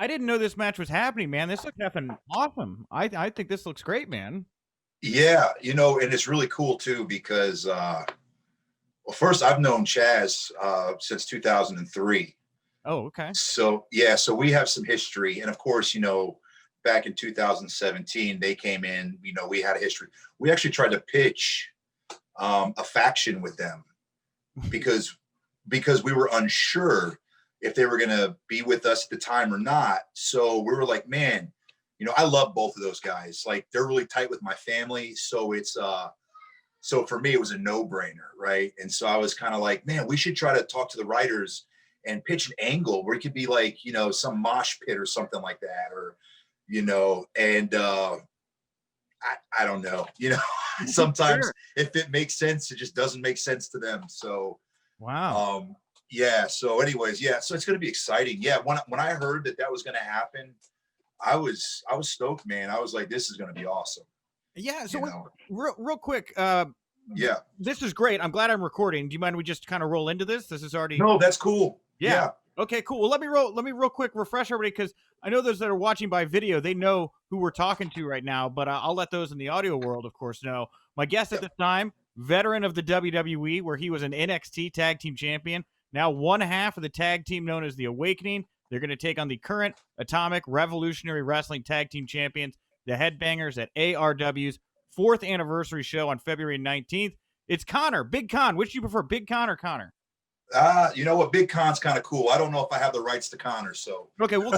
I didn't know this match was happening, man. This looks effing awesome. I think this looks great, man. Yeah, and it's really cool too because well, first I've known Chaz since 2003. Oh, okay. So yeah, so we have some history, and of course, back in 2017 they came in. We had a history. We actually tried to pitch a faction with them because we were unsure if they were going to be with us at the time or not. So we were like, man, I love both of those guys. Like, they're really tight with my family. So it's, so for me, it was a no-brainer, right? And so I was kind of like, man, we should try to talk to the writers and pitch an angle where it could be like, some mosh pit or something like that, or, and I don't know, sometimes Sure. if it makes sense, it just doesn't make sense to them. So, Wow. yeah. So anyways, yeah. So it's going to be exciting. Yeah. When I heard that was going to happen, I was stoked, man. I was like, this is going to be awesome. Yeah. So You know? real quick, Yeah. this is great. I'm glad I'm recording. Do you mind we just kind of roll into this? This is already. No, that's cool. Yeah. Yeah. Okay, cool. Well, let me real quick refresh everybody, because I know those that are watching by video, they know who we're talking to right now, but I'll let those in the audio world, of course, know. My guest at this time, veteran of the WWE, where he was an NXT Tag Team Champion, now one half of the tag team known as The Awakening. They're going to take on the current Atomic Revolutionary Wrestling Tag Team Champions, the Headbangers, at ARW's 4th anniversary show on February 19th. It's Konnor, Big Con. Which do you prefer, Big Con or Konnor? You know what? Big Con's kind of cool. I don't know if I have the rights to Konnor, so okay, we'll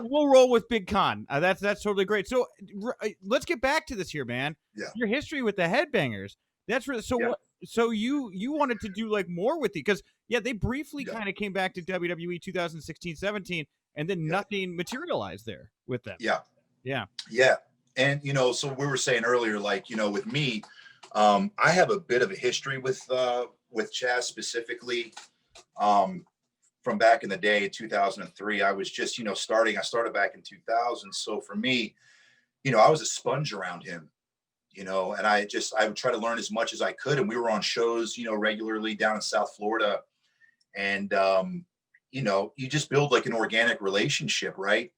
roll with Big Con. That's totally great. So let's get back to this here, man. Yeah. Your history with the Headbangers. That's really so. Yeah. So you wanted to do like more with it, because they briefly kind of came back to WWE 2016-17, and then nothing materialized there with them. Yeah. And so we were saying earlier, like, with me, I have a bit of a history with Chaz specifically. From back in the day, 2003, I was just, starting. I started back in 2000. So for me, I was a sponge around him, and I would try to learn as much as I could. And we were on shows, regularly down in South Florida. And, you just build like an organic relationship, right?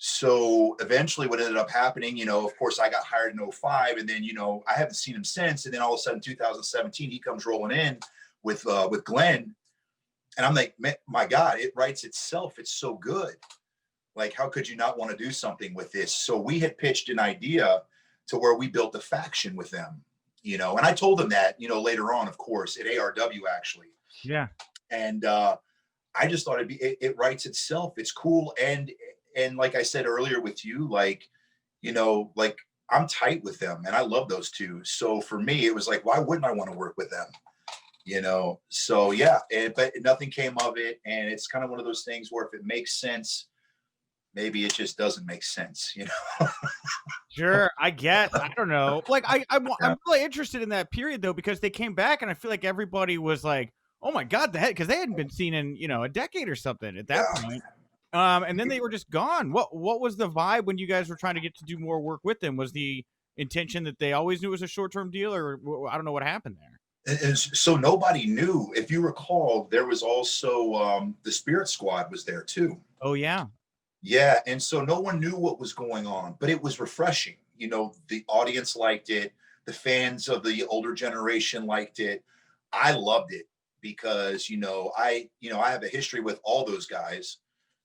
So eventually what ended up happening, of course, I got hired in 2005, and then, I haven't seen him since. And then all of a sudden, 2017, he comes rolling in with Glenn. And I'm like, my God, it writes itself. It's so good. Like, how could you not want to do something with this? So we had pitched an idea to where we built a faction with them, and I told them that, later on, of course, at ARW, actually. Yeah. And I just thought it writes itself. It's cool. And like I said earlier with you, like, like, I'm tight with them and I love those two. So for me, it was like, why wouldn't I want to work with them? So yeah, but nothing came of it. And it's kind of one of those things where if it makes sense, maybe it just doesn't make sense, Sure, I don't know. Like, I'm really interested in that period, though, because they came back and I feel like everybody was like, oh my God, because they hadn't been seen in, a decade or something at that point. And then they were just gone. What was the vibe when you guys were trying to get to do more work with them? Was the intention that they always knew it was a short-term deal, or I don't know what happened there? And so nobody knew. If you recall, there was also the Spirit Squad was there too. Oh yeah. Yeah. And so no one knew what was going on, but it was refreshing. The audience liked it. The fans of the older generation liked it. I loved it because, I have a history with all those guys.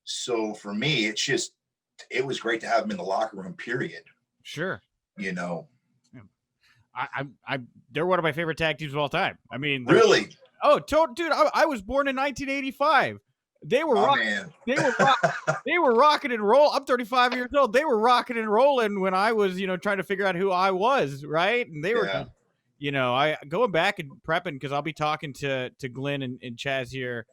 So for me, it was great to have them in the locker room, period. Sure. They're one of my favorite tag teams of all time. I mean, really? Dude, I was born in 1985. They were they were rocking and roll. I'm 35 years old. They were rocking and rolling when I was, trying to figure out who I was, right? And they were just, I going back and prepping, because I'll be talking to Glenn and Chaz here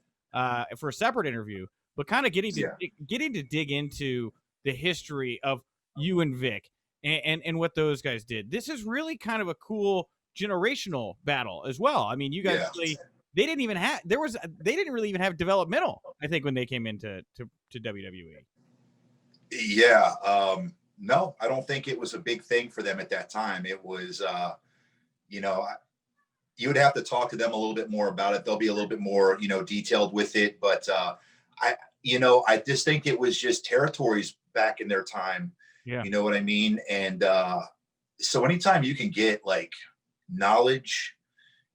for a separate interview, but kind of getting to dig into the history of you and Vic and what those guys did. This is really kind of a cool generational battle as well. I mean, you guys really, they didn't really even have developmental, I think, when they came into WWE. Yeah. No, I don't think it was a big thing for them at that time. It was, you would have to talk to them a little bit more about it. They'll be a little bit more, detailed with it. But you know, I just think it was just territories back in their time. Yeah. You know what I mean? And so anytime you can get like knowledge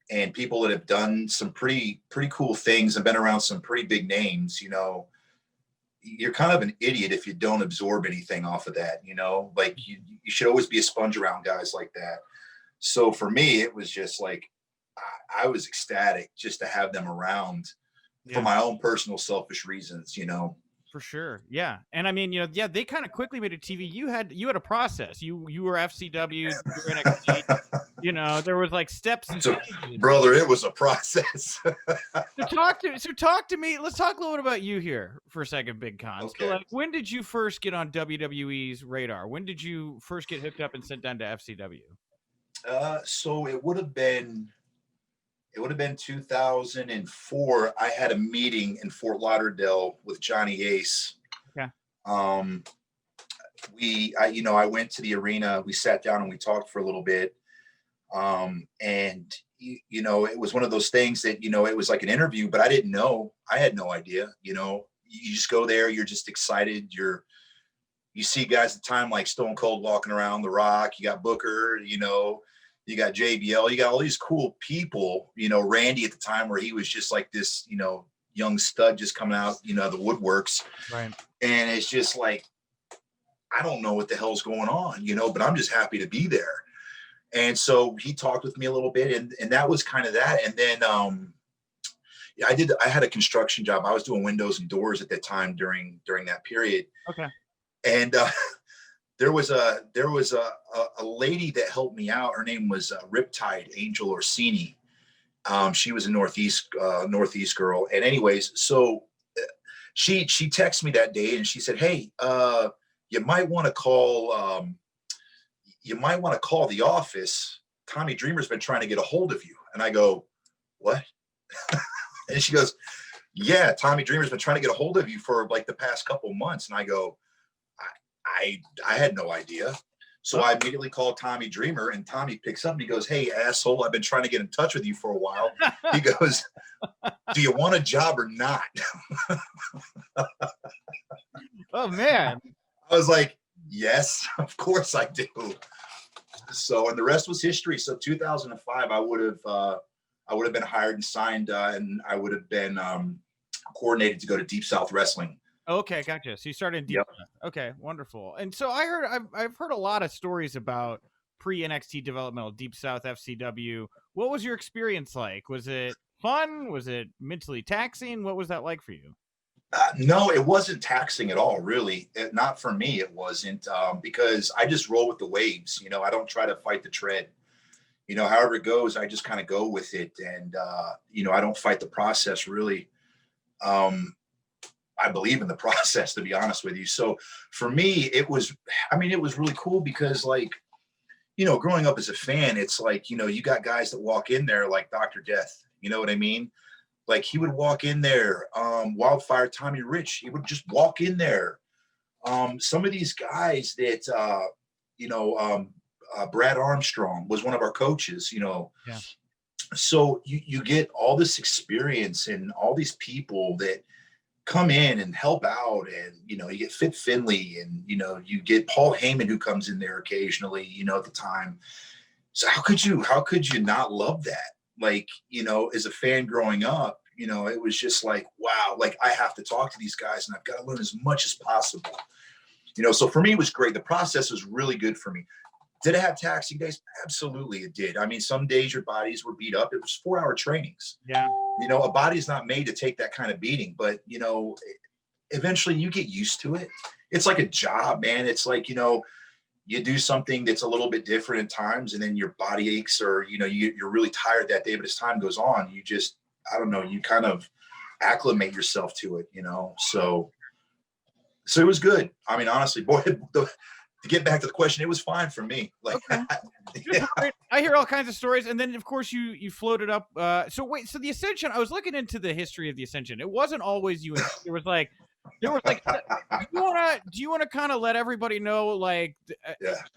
and people that have done some pretty cool things and been around some pretty big names, you know, you're kind of an idiot if you don't absorb anything off of that, you know, like you should always be a sponge around guys like that. So for me, it was just like, I was ecstatic just to have them around for my own personal selfish reasons, you know. For sure. Yeah. And I mean, you know, yeah, they kind of quickly made a TV. You had a process. You were FCW, you were NXT, you know, there was like steps and so, brother, it was a process. So talk to me. Let's talk a little bit about you here for a second, Big Con. Okay. So like, when did you first get on WWE's radar? When did you first get hooked up and sent down to FCW? So it would have been 2004. I had a meeting in Fort Lauderdale with Johnny Ace. Okay. I went to the arena, we sat down and we talked for a little bit. And you know, it was one of those things that, you know, it was like an interview, but I didn't know, I had no idea, you know, you just go there, you're just excited. You see guys at the time, like Stone Cold walking around, The Rock, you got Booker, you know, you got JBL, you got all these cool people, you know, Randy at the time where he was just like this, you know, young stud just coming out, you know, the woodworks. Right. And it's just like, I don't know what the hell's going on, you know, but I'm just happy to be there. And so he talked with me a little bit and that was kind of that. And then, I had a construction job. I was doing windows and doors at that time during that period. Okay. And, there was a lady that helped me out. Her name was Riptide Angel Orsini. She was a Northeast girl. And anyways, so she texted me that day and she said, "Hey, you might want to call the office. Tommy Dreamer's been trying to get a hold of you." And I go, "What?" And she goes, "Yeah, Tommy Dreamer's been trying to get a hold of you for like the past couple months." And I go, I had no idea. So I immediately called Tommy Dreamer and Tommy picks up and he goes, "Hey, asshole, I've been trying to get in touch with you for a while." He goes, "Do you want a job or not?" Oh, man. I was like, "Yes, of course I do." So, and the rest was history. So 2005, I would have been hired and signed and I would have been coordinated to go to Deep South Wrestling. Okay, gotcha. So you started in Deep South. Okay, wonderful. And so I've heard a lot of stories about pre-NXT developmental Deep South FCW. What was your experience like? Was it fun? Was it mentally taxing? What was that like for you? No, it wasn't taxing at all, really. Not for me, it wasn't, because I just roll with the waves. You know, I don't try to fight the tread. You know, however it goes, I just kind of go with it. And, you know, I don't fight the process, really. I believe in the process, to be honest with you. So for me, it was really cool because, like, you know, growing up as a fan, it's like, you know, you got guys that walk in there like Dr. Death. You know what I mean? Like he would walk in there, Wildfire Tommy Rich, he would just walk in there. Some of these guys that, Brad Armstrong was one of our coaches, you know. Yeah. So you get all this experience and all these people that come in and help out. And, you know, you get Fit Finley and, you know, you get Paul Heyman who comes in there occasionally, you know, at the time. So how could you not love that? Like, you know, as a fan growing up, you know, it was just like, wow, like I have to talk to these guys and I've got to learn as much as possible. You know, so for me, it was great. The process was really good for me. Did it have taxing days? Absolutely, it did. I mean, some days your bodies were beat up. It was 4-hour trainings. Yeah. You know, a body's not made to take that kind of beating, but, you know, eventually you get used to it. It's like a job, man. It's like, you know, you do something that's a little bit different at times and then your body aches or, you know, you're really tired that day, but as time goes on, you just, I don't know, you kind of acclimate yourself to it, you know? So it was good. I mean, honestly, boy, to get back to the question, it was fine for me. Like, okay. Yeah. I hear all kinds of stories, and then of course you floated up. So the Ascension. I was looking into the history of the Ascension. It wasn't always you. There was like. Do you wanna kind of let everybody know, like,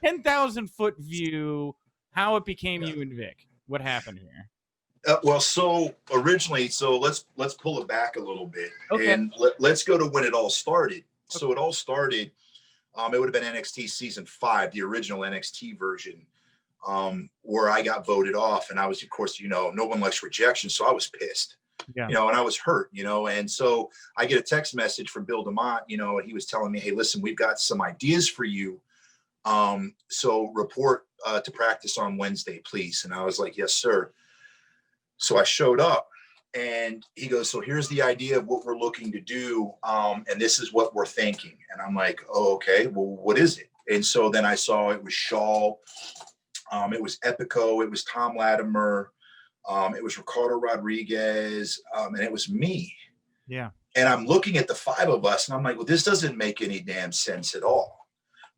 10,000 foot view, how it became you and Vic? What happened here? Well, so originally, so let's pull it back a little bit, okay. and let's go to when it all started. So it all started. It would have been NXT season 5, the original NXT version, where I got voted off, and I was, of course, no one likes rejection, so I was pissed, Yeah. and I was hurt, and so I get a text message from Bill DeMott, and he was telling me, hey, listen, we've got some ideas for you, so report to practice on Wednesday, please. And I was like, yes, sir. So I showed up, and he goes, so here's the idea of what we're looking to do. And this is what we're thinking. And I'm like, oh, okay, well, what is it? And so then I saw it was Shaw. It was Epico. It was Tom Latimer. It was Ricardo Rodriguez. And it was me. Yeah. And I'm looking at the 5 of us, and I'm like, well, this doesn't make any damn sense at all.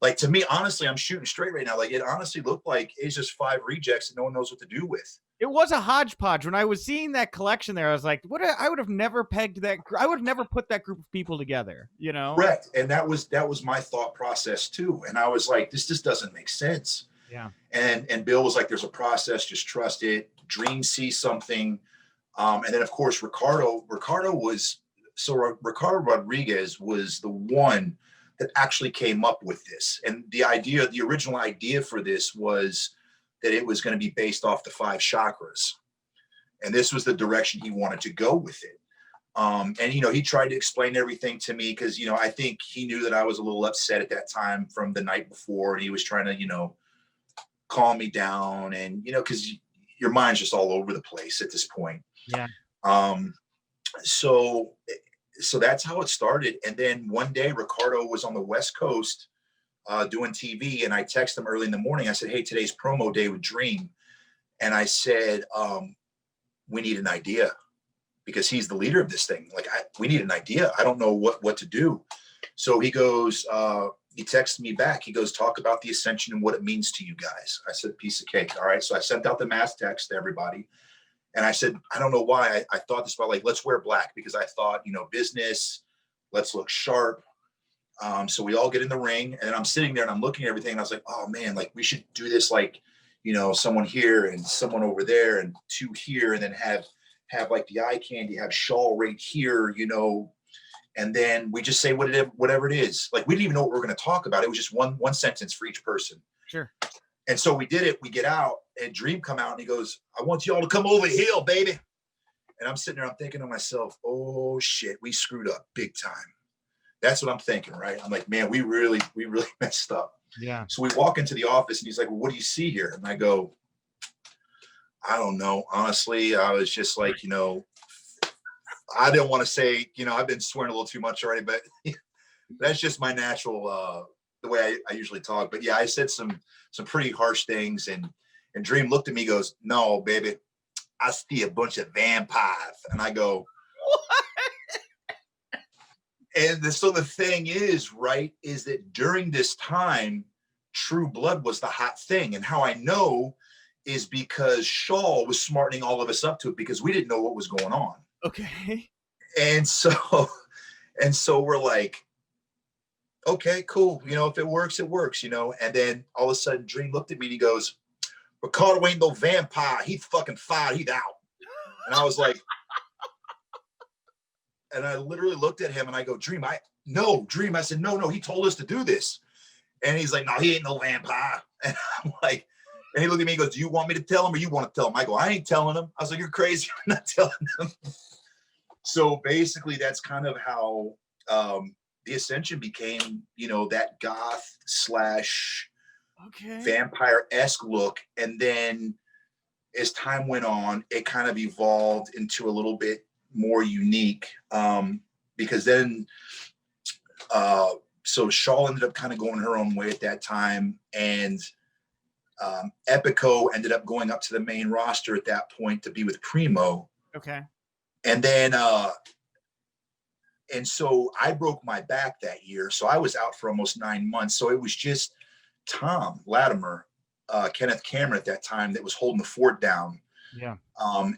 Like, to me, honestly, I'm shooting straight right now. Like, it honestly looked like it's just 5 rejects that no one knows what to do with. It was a hodgepodge. When I was seeing that collection there, I was like, I would have never pegged that. I would have never put that group of people together, Correct. And that was my thought process too. And I was like, this just doesn't make sense. Yeah. And Bill was like, there's a process, just trust it. Dream sees something. And then of course, Ricardo Rodriguez was the one that actually came up with this. And the original idea for this was that it was going to be based off the 5 chakras. And this was the direction he wanted to go with it. And, he tried to explain everything to me because, I think he knew that I was a little upset at that time from the night before. And he was trying to, calm me down and, because your mind's just all over the place at this point. Yeah. So that's how it started. And then one day Ricardo was on the West Coast doing TV, and I texted him early in the morning. I said, hey, today's promo day with Dream. And I said, we need an idea because he's the leader of this thing. Like, we need an idea. I don't know what to do. So he goes, he texted me back. He goes, talk about the Ascension and what it means to you guys. I said, piece of cake. All right. So I sent out the mass text to everybody. And I said, I don't know why I thought this about, like, let's wear black, because I thought, business, let's look sharp. So we all get in the ring, and I'm sitting there and I'm looking at everything. And I was like, oh man, like, we should do this, like, someone here and someone over there and 2 here, and then have like the eye candy, have Shaw right here, and then we just say whatever it is. Like, we didn't even know what we were going to talk about. It was just one sentence for each person. Sure. And so we did it. We get out, and Dream come out, and he goes, I want y'all to come over here, baby. And I'm sitting there, I'm thinking to myself, oh shit, we screwed up big time. That's what I'm thinking, right? I'm like, man, we really messed up. Yeah. So we walk into the office, and he's like, well, what do you see here? And I go, I don't know. Honestly, I was just like, I didn't want to say, I've been swearing a little too much already, but that's just my natural, the way I usually talk. But yeah, I said some pretty harsh things, and Dream looked at me, goes, no, baby, I see a bunch of vampires. And I go, what? And so the thing is, right, is that during this time, True Blood was the hot thing. And how I know is because Shaw was smartening all of us up to it, because we didn't know what was going on. Okay. And so we're like, okay, cool. If it works, it works, And then all of a sudden Dream looked at me and he goes, Ricardo ain't no vampire. He's fucking fired. He's out. And I was like, and I literally looked at him and I go, Dream. I said, no, he told us to do this. And he's like, no, he ain't no vampire. And I'm like, and he looked at me and goes, do you want me to tell him, or you want to tell him? I go, I ain't telling him. I was like, you're crazy. I'm not telling him. So basically that's kind of how the Ascension became, that goth / vampire-esque look. And then as time went on, it kind of evolved into a little bit more unique, because then so Shaw ended up kind of going her own way at that time, and Epico ended up going up to the main roster at that point to be with Primo. Okay. And then and so I broke my back that year, so I was out for almost 9 months. So it was just Tom Latimer, Kenneth Cameron at that time, that was holding the fort down. Yeah.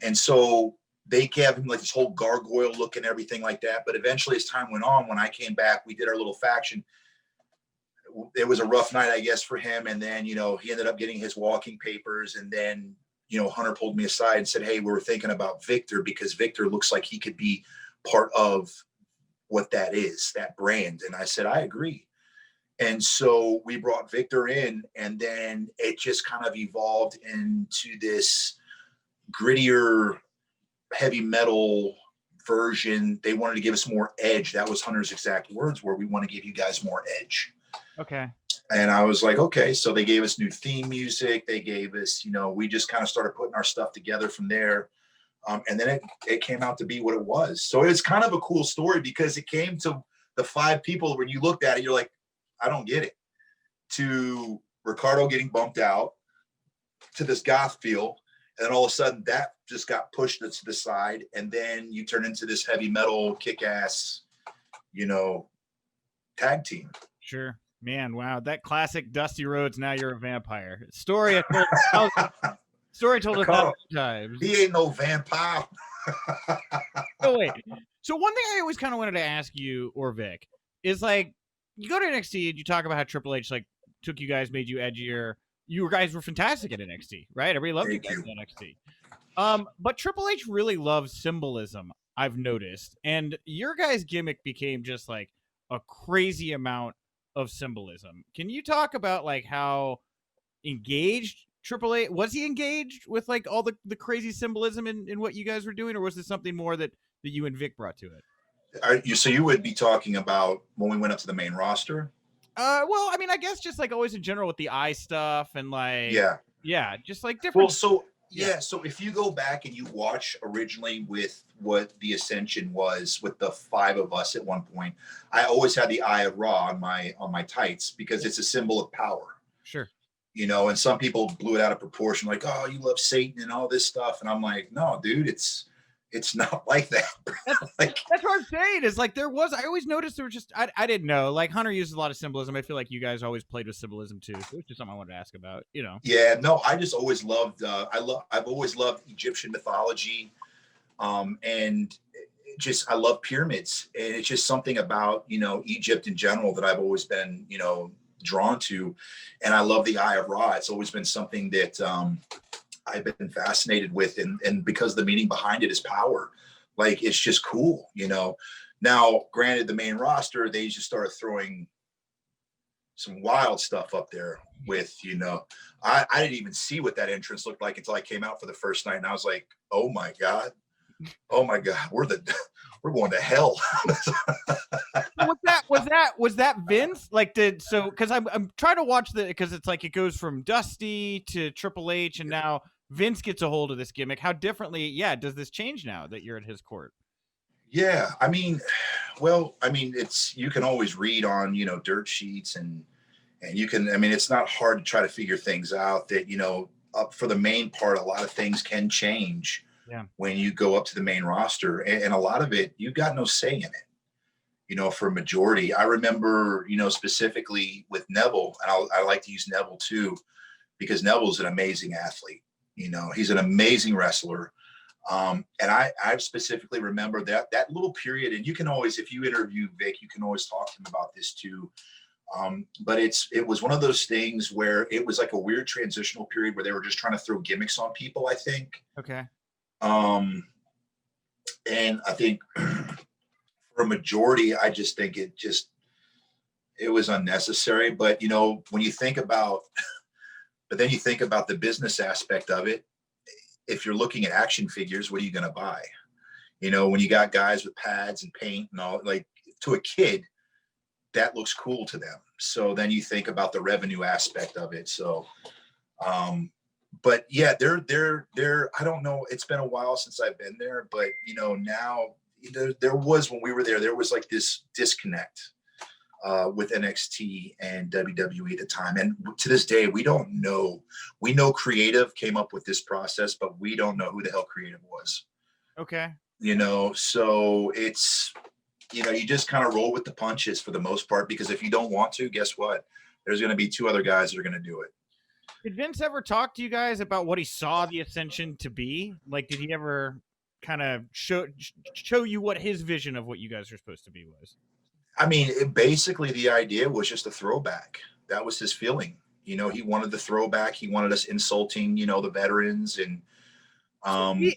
And so they gave him like this whole gargoyle look and everything like that. But eventually, as time went on, when I came back, we did our little faction. It was a rough night, I guess, for him. And then, he ended up getting his walking papers. And then, Hunter pulled me aside and said, hey, we were thinking about Victor because Victor looks like he could be part of what that is, that brand. And I said, I agree. And so we brought Victor in, and then it just kind of evolved into this grittier heavy metal version. They wanted to give us more edge. That was Hunter's exact words, where we want to give you guys more edge. Okay. And I was like, okay. So they gave us new theme music. They gave us, we just kind of started putting our stuff together from there. And then it came out to be what it was. So it's kind of a cool story because it came to the 5 people when you looked at it, you're like, I don't get it. To Ricardo getting bumped out, to this goth feel, and then all of a sudden that just got pushed to the side, and then you turn into this heavy metal kick-ass, tag team. Sure. Man, wow. That classic Dusty Rhodes, now you're a vampire. Story told us 1,000 times. He ain't no vampire. Oh, wait. So one thing I always kind of wanted to ask you, or Vic, is like, you go to NXT and you talk about how Triple H like took you guys, made you edgier. You guys were fantastic at NXT, right? Everybody loved you guys at NXT. But Triple H really loves symbolism, I've noticed. And your guys' gimmick became just like a crazy amount of symbolism. Can you talk about like how engaged Triple H was? He engaged with like all the crazy symbolism in what you guys were doing, or was this something more that you and Vic brought to it? So you would be talking about when we went up to the main roster? Well, I mean, I guess just like always in general with the eye stuff and like, yeah, just like different. Well, so so if you go back and you watch originally with what the Ascension was with the 5 of us at one point, I always had the Eye of Ra on my tights because it's a symbol of power. Sure. And some people blew it out of proportion, like, oh, you love Satan and all this stuff. And I'm like, no, dude, it's not like that. That's what I'm saying is like I always noticed there was just, I didn't know, like Hunter uses a lot of symbolism. I feel like you guys always played with symbolism too. So it's just something I wanted to ask about, Yeah, no, I just always loved, I've always loved Egyptian mythology. And I love pyramids. And it's just something about, Egypt in general that I've always been, drawn to. And I love the Eye of Ra. It's always been something that, I've been fascinated with, and because the meaning behind it is power, like it's just cool, Now, granted, the main roster, they just started throwing some wild stuff up there with, I didn't even see what that entrance looked like until I came out for the first night, and I was like, oh my god, we're going to hell. Was that Vince? Like, because I'm trying to watch because it's like it goes from Dusty to Triple H, and now Vince gets a hold of this gimmick. How differently, does this change now that you're at his court? Yeah, I mean, it's, you can always read on, dirt sheets and you can, it's not hard to try to figure things out that, up for the main part, a lot of things can change when you go up to the main roster, and a lot of it, you've got no say in it, for a majority. I remember, specifically with Neville, and I like to use Neville too, because Neville's an amazing athlete. He's an amazing wrestler. And I specifically remember that little period, and you can always, if you interview Vic, you can always talk to him about this too. But it was one of those things where it was like a weird transitional period where they were just trying to throw gimmicks on people, I think. Okay. And I think for a majority, I just think it was unnecessary. But, when you think about, but then you think about the business aspect of it. If you're looking at action figures, what are you going to buy? When you got guys with pads and paint and all, like, to a kid, that looks cool to them. So then you think about the revenue aspect of it. So, but yeah, they're, I don't know. It's been a while since I've been there, but now there was, when we were there was like this disconnect with NXT and WWE at the time. And to this day, we don't know. We know creative came up with this process, but we don't know who the hell creative was. Okay. So it's, you just kind of roll with the punches for the most part, because if you don't want to, guess what? There's going to be 2 other guys that are going to do it. Did Vince ever talk to you guys about what he saw the Ascension to be? Like, did he ever kind of show you what his vision of what you guys are supposed to be was? Basically the idea was just a throwback. That was his feeling. You know, he wanted the throwback. He wanted us insulting, you know, the veterans. And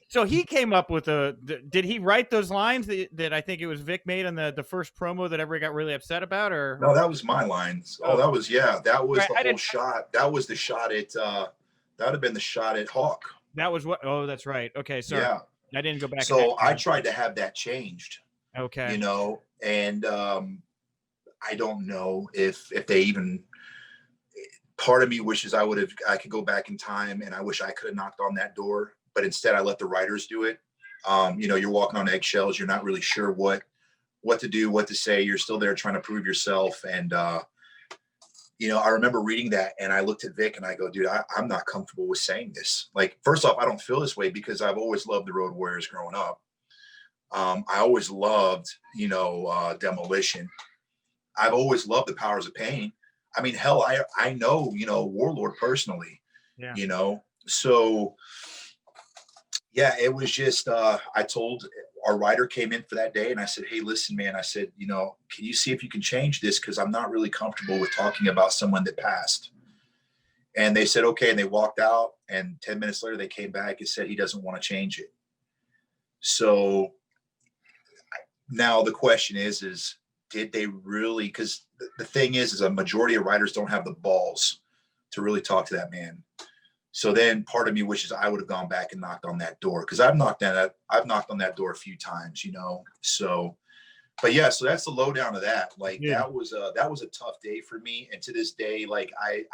so he came up with did he write those lines that I think it was Vic made on the first promo that everybody got really upset about? Or no, that was my lines. Oh, that was, that was the whole shot. That was the shot at that would have been the shot at Hawk. That was what? Oh, that's right. Okay, sorry. Yeah. I didn't go back. So I tried to have that changed. Okay. You know, and I don't know if they even. Part of me wishes I could go back in time, and I wish I could have knocked on that door, but instead I let the writers do it. You know, you're walking on eggshells. You're not really sure what to do, what to say. You're still there trying to prove yourself. And, you know, I remember reading that, and I looked at Vic and I go, dude, I'm not comfortable with saying this. Like, first off, I don't feel this way because I've always loved the Road Warriors growing up. I always loved, you know, Demolition. I've always loved the Powers of Pain. I mean, hell, I know, you know, Warlord personally, you know, so yeah, it was just, I told our writer came in for that day and I said, hey, listen, man, I said, you know, can you see if you can change this? Cause I'm not really comfortable with talking about someone that passed. And they said, okay. And they walked out, and 10 minutes later they came back and said, he doesn't want to change it. So now the question is, did they really? Because the thing is a majority of writers don't have the balls to really talk to that man. So then part of me wishes I would have gone back and knocked on that door, because I've knocked on that door a few times, you know. So, but yeah, so that's the lowdown of that. Like that was a tough day for me, and to this day, like I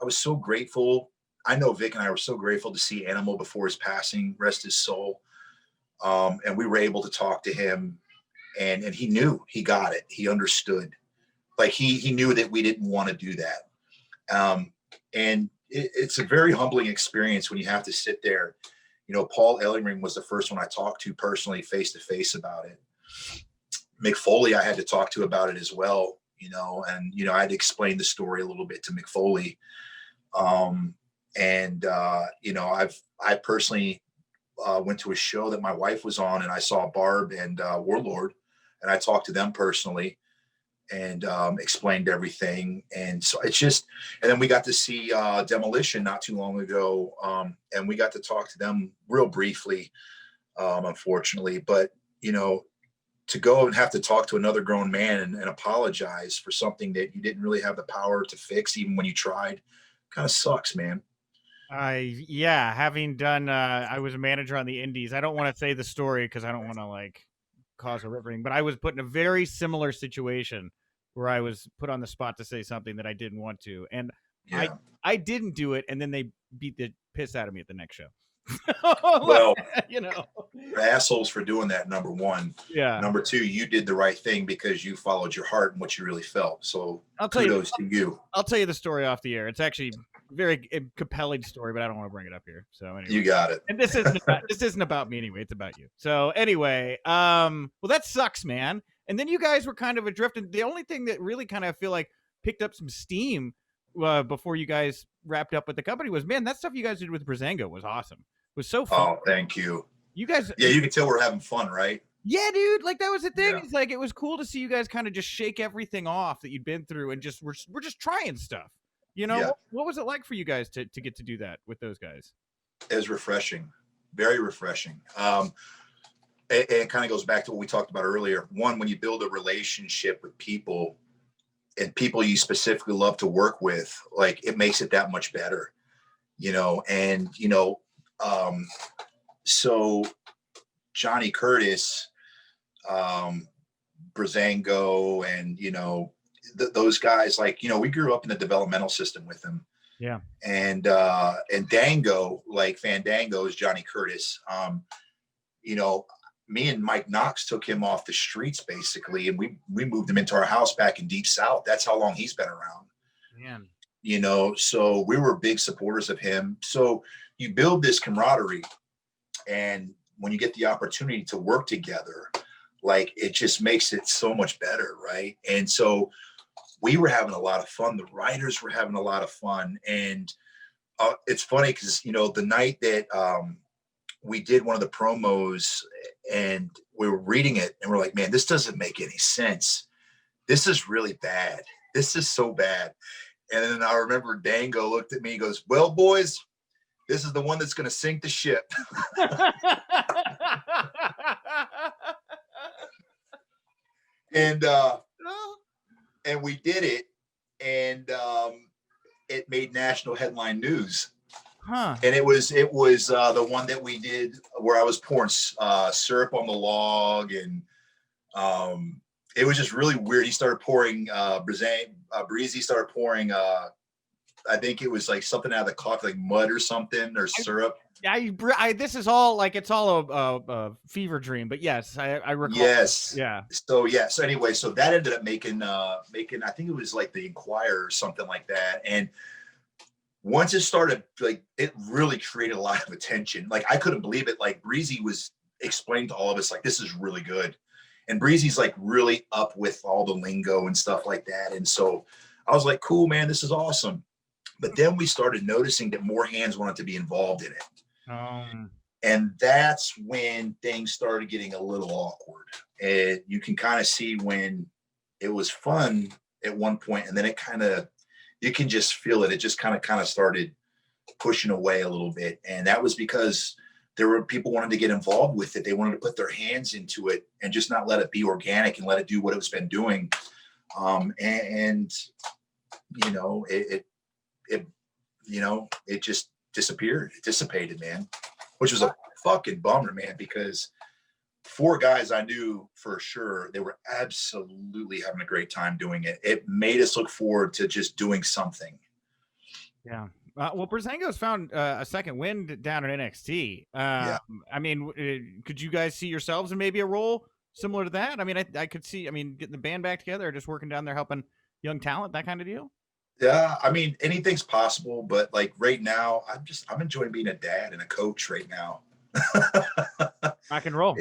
was so grateful. I know Vic and I were so grateful to see Animal before his passing, rest his soul, and we were able to talk to him. And he knew, he got it. He understood. Like he knew that we didn't want to do that. And it's a very humbling experience when you have to sit there. You know, Paul Ellering was the first one I talked to personally, face to face about it. Mick Foley, I had to talk to about it as well, you know, and, you know, I had to explain the story a little bit to Mick Foley. You know, I personally went to a show that my wife was on, and I saw Barb and Warlord, and I talked to them personally and explained everything. And so it's just, and then we got to see Demolition not too long ago, and we got to talk to them real briefly, unfortunately. But, you know, to go and have to talk to another grown man and apologize for something that you didn't really have the power to fix, even when you tried, kind of sucks, man. Yeah, having done, I was a manager on the Indies. I don't want to say the story because I don't want to like cause a ripping, but I was put in a very similar situation where I was put on the spot to say something that I didn't want to, and I didn't do it, and then they beat the piss out of me at the next show. Well, you know, assholes for doing that, number one. Yeah. Number two, you did the right thing because you followed your heart and what you really felt. So kudos to you. I'll tell you the story off the air. It's actually a very compelling story, but I don't want to bring it up here. So anyway, you got it. And this isn't about me anyway. It's about you. So anyway, well, that sucks, man. And then you guys were kind of adrift. And the only thing that really kind of, I feel like, picked up some steam before you guys wrapped up with the company was, man, that stuff you guys did with Breezango was awesome. It was so fun. Oh, thank you. You guys. Yeah, you can tell we're having fun, right? Yeah, dude. Like that was the thing. Yeah. It's like it was cool to see you guys kind of just shake everything off that you'd been through, and just we're just trying stuff. You know, what was it like for you guys to get to do that with those guys? It was refreshing, very refreshing. It kind of goes back to what we talked about earlier. One, when you build a relationship with people, and people you specifically love to work with, like it makes it that much better, you know. And you know, so Johnny Curtis, Breezango, and you know, those guys, like, you know, we grew up in the developmental system with them. Yeah. And Dango, like Fandango is Johnny Curtis. You know, me and Mike Knox took him off the streets basically, and we moved him into our house back in Deep South. That's how long he's been around. Man. You know, so we were big supporters of him. So you build this camaraderie, and when you get the opportunity to work together, like it just makes it so much better, right? And so we were having a lot of fun. The writers were having a lot of fun. And it's funny because, you know, the night that we did one of the promos and we were reading it and we're like, man, this doesn't make any sense. This is really bad. This is so bad. And then I remember Dango looked at me, he goes, well, boys, this is the one that's going to sink the ship. And we did it. And it made national headline news. Huh. And it was the one that we did where I was pouring syrup on the log, and it was just really weird. He started pouring Breezy started pouring I think it was like something out of the coffee, like mud or something, or syrup. This is all like, it's all a fever dream, but yes, I recall. Yes. Yeah. So anyway, so that ended up making I think it was like the Inquirer or something like that. And once it started, like, it really created a lot of attention. Like, I couldn't believe it. Like, Breezy was explaining to all of us, like, this is really good. And Breezy's like really up with all the lingo and stuff like that. And so I was like, cool, man, this is awesome. But then we started noticing that more hands wanted to be involved in it. And that's when things started getting a little awkward. And you can kind of see when it was fun at one point, and then it kind of, you can just feel it. It just kind of started pushing away a little bit. And that was because there were people wanting to get involved with it. They wanted to put their hands into it and just not let it be organic and let it do what it's been doing. And you know, it just disappeared. It dissipated, man, which was a fucking bummer, man, because 4 guys I knew for sure, they were absolutely having a great time doing it. It made us look forward to just doing something. Yeah. Well, Breezango's found a second wind down at NXT. Yeah. I mean, could you guys see yourselves in maybe a role similar to that? I mean, I could see, I mean, getting the band back together, or just working down there helping young talent, that kind of deal. Yeah, I mean, anything's possible, but like right now, I'm enjoying being a dad and a coach right now. Rock and roll.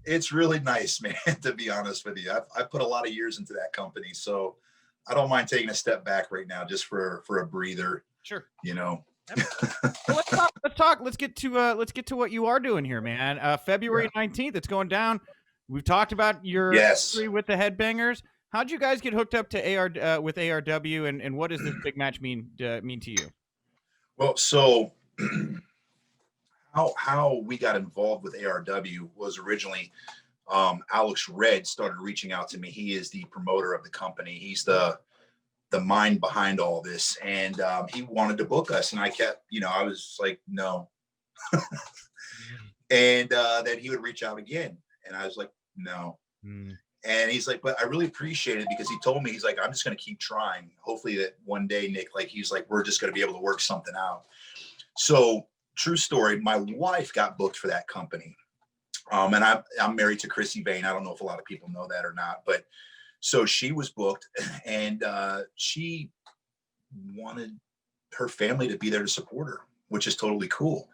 It's really nice, man, to be honest with you. I put a lot of years into that company, so I don't mind taking a step back right now just for a breather. Sure. You know. Well, let's talk. Let's get to what you are doing here, man. February 19th, it's going down. We've talked about your history with the Headbangers. How'd you guys get hooked up to with ARW, and what does this big match mean to you? Well, so how we got involved with ARW was originally Alex Red started reaching out to me. He is the promoter of the company. He's the mind behind all this, and he wanted to book us, and I kept, I was like, no. And then he would reach out again, and I was like, no. And he's like, but I really appreciate it, because he told me, he's like, I'm just going to keep trying. Hopefully that one day, Nick, like, he's like, we're just going to be able to work something out. So true story, my wife got booked for that company. And I'm married to Chrissy Vane. I don't know if a lot of people know that or not, but so she was booked, and she wanted her family to be there to support her, which is totally cool.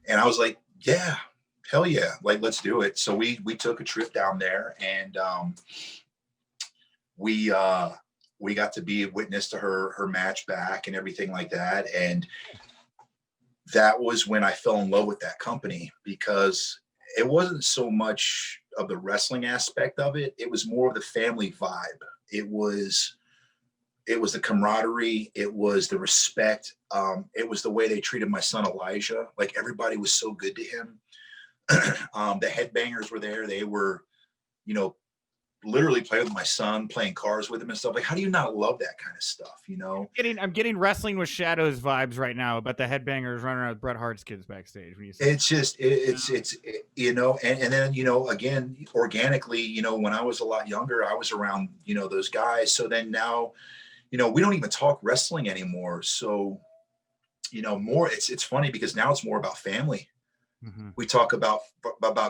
And I was like, yeah, hell yeah, like, let's do it. So we took a trip down there, and we got to be a witness to her match back and everything like that. And that was when I fell in love with that company, because it wasn't so much of the wrestling aspect of it. It was more of the family vibe. It was the camaraderie. It was the respect. It was the way they treated my son, Elijah. Like, everybody was so good to him. The Headbangers were there. They were, literally playing with my son, playing cars with him and stuff. Like, how do you not love that kind of stuff? I'm getting Wrestling with Shadows vibes right now about the Headbangers running around with Bret Hart's kids backstage. When you say it's just, it's and then, again, organically, when I was a lot younger, I was around, those guys. So then now, we don't even talk wrestling anymore. So, more, it's funny, because now it's more about family. We talk about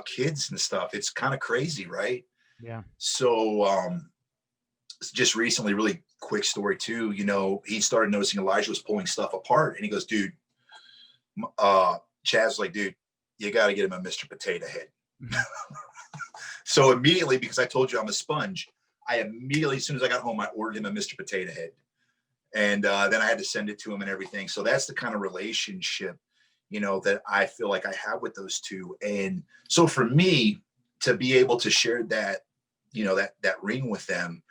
kids and stuff. It's kind of crazy, right? Yeah. So just recently, really quick story too, he started noticing Elijah was pulling stuff apart, and he goes, dude, Chad's like, dude, you got to get him a Mr. Potato Head. So immediately, because I told you I'm a sponge, I immediately, as soon as I got home, I ordered him a Mr. Potato Head. And then I had to send it to him and everything. So that's the kind of relationship, that I feel like I have with those two. And so for me to be able to share that, that ring with them,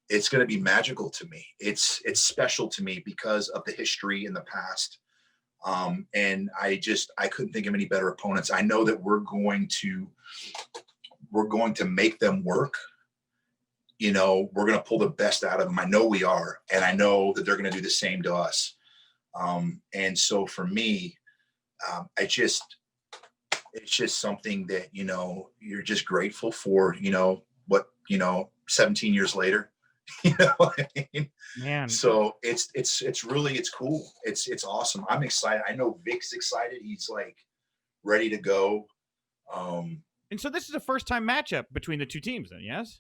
It's going to be magical to me. It's special to me because of the history in the past. And I couldn't think of any better opponents. I know that we're going to make them work. You know, we're going to pull the best out of them. I know we are, and I know that they're going to do the same to us. And so for me, it's just something that, you know, you're just grateful for, you know, 17 years later, you know what I mean? Man. So it's cool. It's awesome. I'm excited. I know Vic's excited. He's like ready to go. And so this is a first time matchup between the two teams then, yes?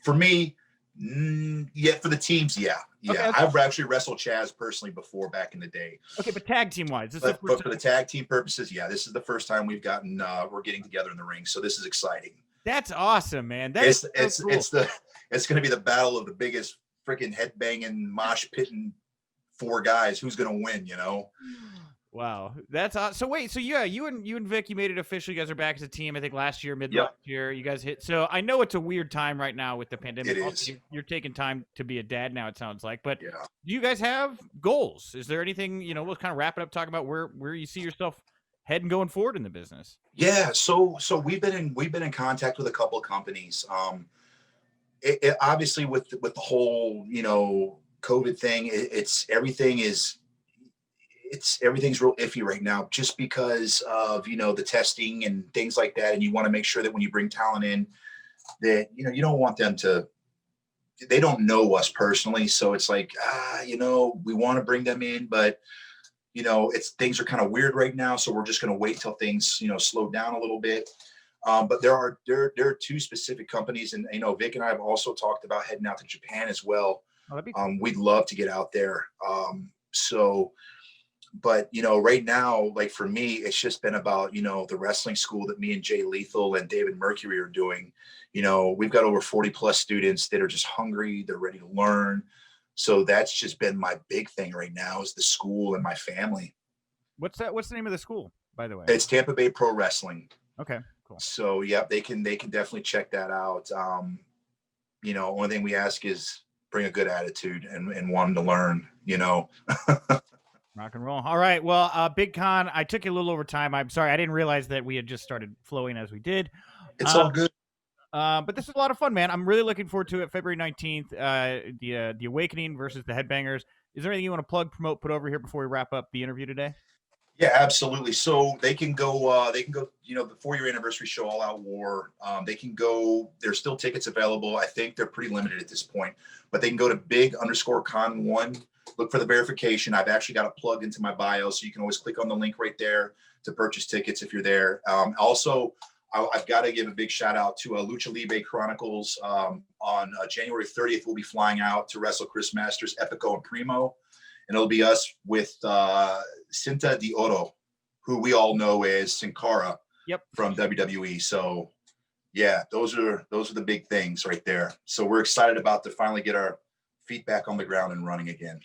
For me, yeah, for the teams, yeah. Okay. I've actually wrestled Chaz personally before back in the day. Okay, but tag team wise, but for the tag team purposes, yeah, this is the first time we're getting together in the ring. So this is exciting. That's awesome, man. It's going to be the battle of the biggest freaking headbanging mosh pitting 4 guys. Who's going to win? You know. Wow, that's awesome. So wait, so yeah, you and Vic, you made it official. You guys are back as a team. I think last year, last year, you guys hit. So I know it's a weird time right now with the pandemic. It is. You're taking time to be a dad now. It sounds like, but yeah. Do you guys have goals? Is there anything, you know? We'll kind of wrap it up, talking about where you see yourself heading going forward in the business. Yeah, so we've been in contact with a couple of companies. It obviously with the whole, you know, COVID thing, everything's real iffy right now, just because of, you know, the testing and things like that. And you want to make sure that when you bring talent in, that, you know, you don't want them to, they don't know us personally. So it's like, you know, we want to bring them in, but, you know, things are kind of weird right now. So we're just going to wait till things, you know, slow down a little bit. But there are 2 specific companies, and, you know, Vic and I have also talked about heading out to Japan as well. We'd love to get out there. But, you know, right now, like for me, it's just been about, you know, the wrestling school that me and Jay Lethal and David Mercury are doing. You know, we've got over 40 plus students that are just hungry. They're ready to learn. So that's just been my big thing right now, is the school and my family. What's the name of the school, by the way? It's Tampa Bay Pro Wrestling. Okay, cool. So yeah, they can definitely check that out. You know, only thing we ask is bring a good attitude and want them to learn, you know. Rock and roll. All right. Well, Big Con, I took you a little over time. I'm sorry. I didn't realize that we had just started flowing as we did. It's all good. But this is a lot of fun, man. I'm really looking forward to it. February 19th, the Awakening versus the Headbangers. Is there anything you want to plug, promote, put over here before we wrap up the interview today? Yeah, absolutely. So they can go, you know, the 4-year anniversary show, All Out War. They can go, there's still tickets available. I think they're pretty limited at this point, but they can go to big_con1. Look for the verification. I've actually got it plugged into my bio, so you can always click on the link right there to purchase tickets if you're there. Also, I've got to give a big shout out to Lucha Libre Chronicles. On January 30th, we'll be flying out to wrestle Chris Masters, Epico, and Primo. And it'll be us with Cinta de Oro, who we all know as Sin Cara from WWE. So yeah, those are the big things right there. So we're excited about to finally get our feet back on the ground and running again.